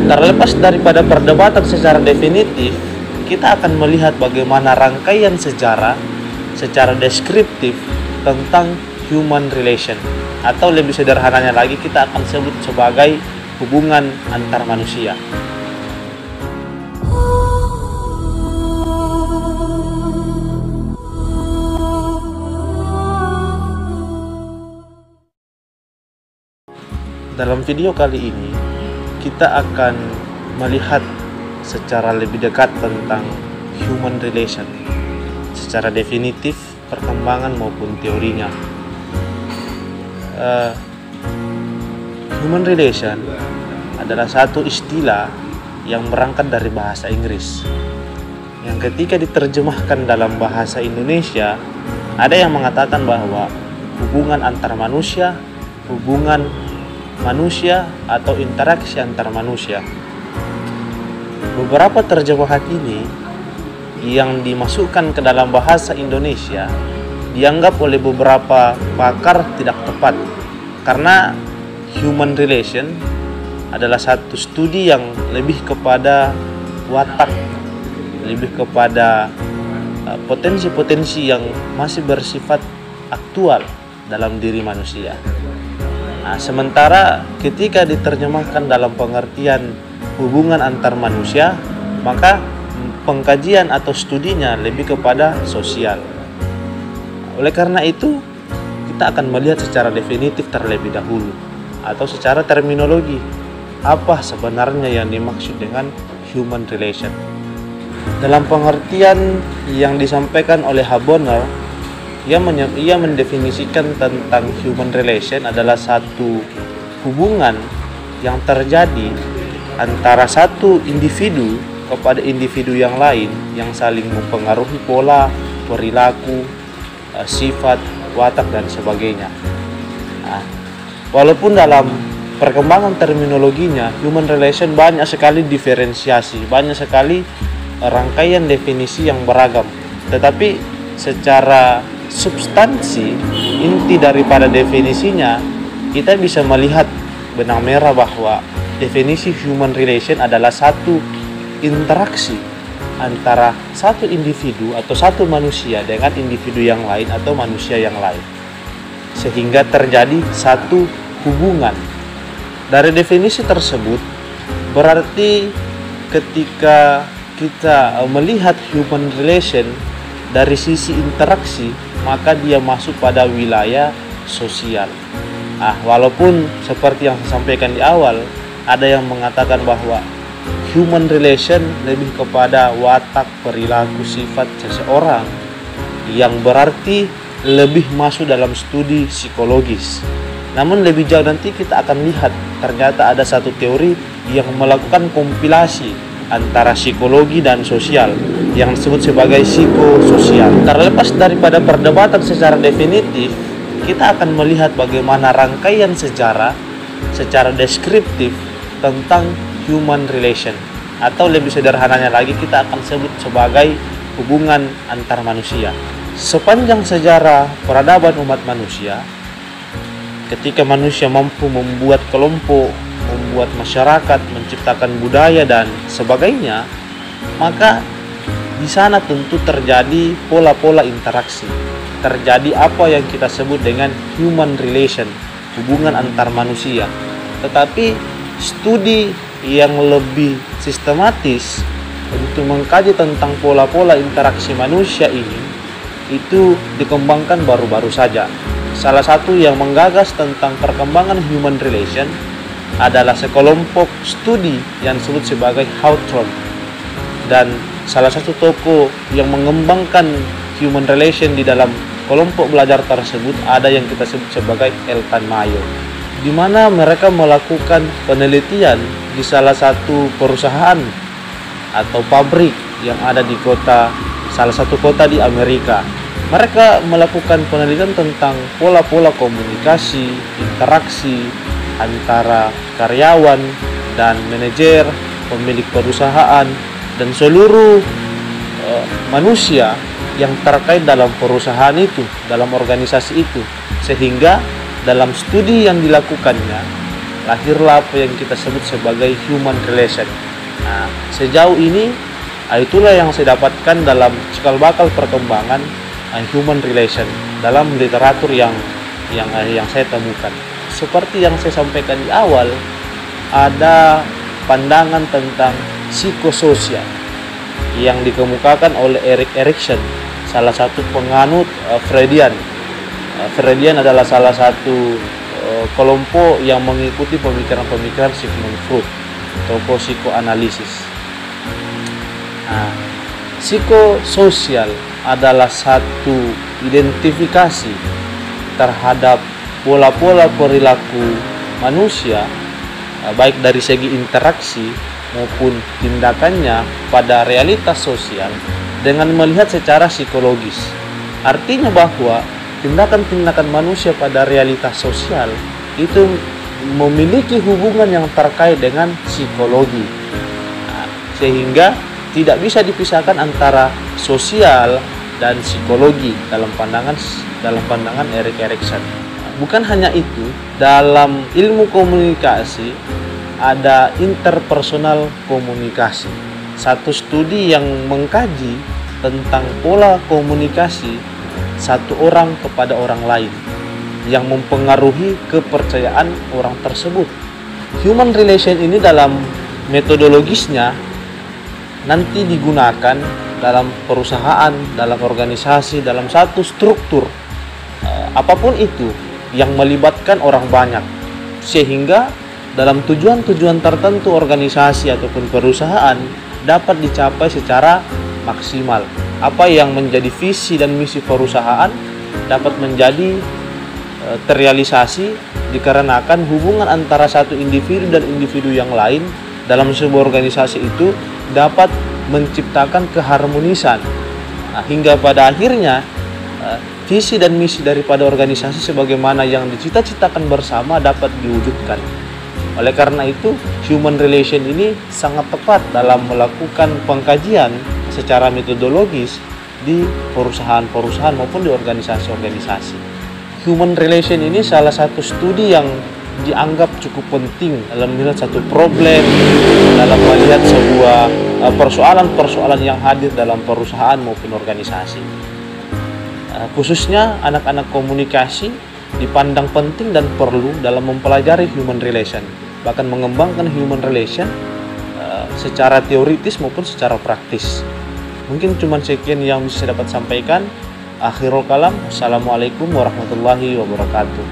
Terlepas daripada perdebatan secara definitif, kita akan melihat bagaimana rangkaian sejarah secara deskriptif tentang human relation, atau lebih sederhananya lagi kita akan sebut sebagai hubungan antar manusia. Dalam video kali ini, kita akan melihat secara lebih dekat tentang human relation, secara definitif, perkembangan maupun teorinya. Human relation adalah satu istilah yang berangkat dari bahasa Inggris, yang ketika diterjemahkan dalam bahasa Indonesia, ada yang mengatakan bahwa hubungan antar manusia, hubungan manusia, atau interaksi antar manusia. Beberapa terjemahan ini yang dimasukkan ke dalam bahasa Indonesia dianggap oleh beberapa pakar tidak tepat, karena human relation adalah satu studi yang lebih kepada watak, lebih kepada potensi-potensi yang masih bersifat aktual dalam diri manusia. Nah, sementara ketika diterjemahkan dalam pengertian hubungan antar manusia, maka pengkajian atau studinya lebih kepada sosial. Oleh karena itu, kita akan melihat secara definitif terlebih dahulu, atau secara terminologi, apa sebenarnya yang dimaksud dengan human relation. Dalam pengertian yang disampaikan oleh Habonner, ia mendefinisikan tentang human relation adalah satu hubungan yang terjadi antara satu individu kepada individu yang lain yang saling mempengaruhi pola, perilaku, sifat, watak, dan sebagainya. Nah, walaupun dalam perkembangan terminologinya, human relation banyak sekali diferensiasi, banyak sekali rangkaian definisi yang beragam, tetapi secara substansi, inti daripada definisinya, kita bisa melihat benang merah bahwa definisi human relation adalah satu interaksi antara satu individu atau satu manusia dengan individu yang lain atau manusia yang lain, sehingga terjadi satu hubungan. Dari definisi tersebut, berarti ketika kita melihat human relation dari sisi interaksi, maka dia masuk pada wilayah sosial. Walaupun seperti yang saya sampaikan di awal, ada yang mengatakan bahwa human relation lebih kepada watak, perilaku, sifat seseorang, yang berarti lebih masuk dalam studi psikologis. Namun lebih jauh nanti kita akan lihat ternyata ada satu teori yang melakukan kompilasi antara psikologi dan sosial yang disebut sebagai psikososial. Terlepas daripada perdebatan secara definitif, kita akan melihat bagaimana rangkaian sejarah secara deskriptif tentang human relation, atau lebih sederhananya lagi kita akan sebut sebagai hubungan antar manusia. Sepanjang sejarah peradaban umat manusia, ketika manusia mampu membuat kelompok, membuat masyarakat, menciptakan budaya dan sebagainya, maka di sana tentu terjadi pola-pola interaksi, terjadi apa yang kita sebut dengan human relation, hubungan antar manusia. Tetapi studi yang lebih sistematis untuk mengkaji tentang pola-pola interaksi manusia ini itu dikembangkan baru-baru saja. Salah satu yang menggagas tentang perkembangan human relation adalah sekelompok studi yang disebut sebagai Hawthorne, dan salah satu tokoh yang mengembangkan human relation di dalam kelompok belajar tersebut ada yang kita sebut sebagai Elton Mayo, di mana mereka melakukan penelitian di salah satu perusahaan atau pabrik yang ada di salah satu kota di Amerika. Mereka melakukan penelitian tentang pola-pola komunikasi, interaksi antara karyawan dan manajer, pemilik perusahaan, dan seluruh manusia yang terkait dalam perusahaan itu, dalam organisasi itu. Sehingga dalam studi yang dilakukannya, lahirlah apa yang kita sebut sebagai human relation. Nah, sejauh ini itulah yang saya dapatkan dalam cikal bakal perkembangan human relation dalam literatur yang saya temukan. Seperti yang saya sampaikan di awal, ada pandangan tentang psikososial yang dikemukakan oleh Erik Erikson, salah satu penganut Freudian. Freudian adalah salah satu kelompok yang mengikuti pemikiran-pemikiran Sigmund Freud, tokoh psikoanalisis. Nah, psikososial adalah satu identifikasi terhadap pola-pola perilaku manusia, baik dari segi interaksi maupun tindakannya pada realitas sosial dengan melihat secara psikologis. Artinya bahwa tindakan-tindakan manusia pada realitas sosial itu memiliki hubungan yang terkait dengan psikologi. Nah, sehingga tidak bisa dipisahkan antara sosial dan psikologi dalam pandangan Erik Erikson. Bukan hanya itu, dalam ilmu komunikasi ada interpersonal komunikasi. Satu studi yang mengkaji tentang pola komunikasi satu orang kepada orang lain yang mempengaruhi kepercayaan orang tersebut. Human relation ini dalam metodologisnya nanti digunakan dalam perusahaan, dalam organisasi, dalam satu struktur apapun itu yang melibatkan orang banyak, sehingga dalam tujuan-tujuan tertentu organisasi ataupun perusahaan dapat dicapai secara maksimal. Apa yang menjadi visi dan misi perusahaan dapat menjadi terrealisasi dikarenakan hubungan antara satu individu dan individu yang lain dalam sebuah organisasi itu dapat menciptakan keharmonisan. Nah, hingga pada akhirnya visi dan misi daripada organisasi sebagaimana yang dicita-citakan bersama dapat diwujudkan. Oleh karena itu, human relation ini sangat tepat dalam melakukan pengkajian secara metodologis di perusahaan-perusahaan maupun di organisasi-organisasi. Human relation ini salah satu studi yang dianggap cukup penting dalam melihat satu problem, dalam melihat sebuah persoalan-persoalan yang hadir dalam perusahaan maupun organisasi. Khususnya anak-anak komunikasi dipandang penting dan perlu dalam mempelajari human relation, bahkan mengembangkan human relation secara teoritis maupun secara praktis. Mungkin cuma sekian yang bisa saya dapat sampaikan. Akhirul kalam. Assalamualaikum warahmatullahi wabarakatuh.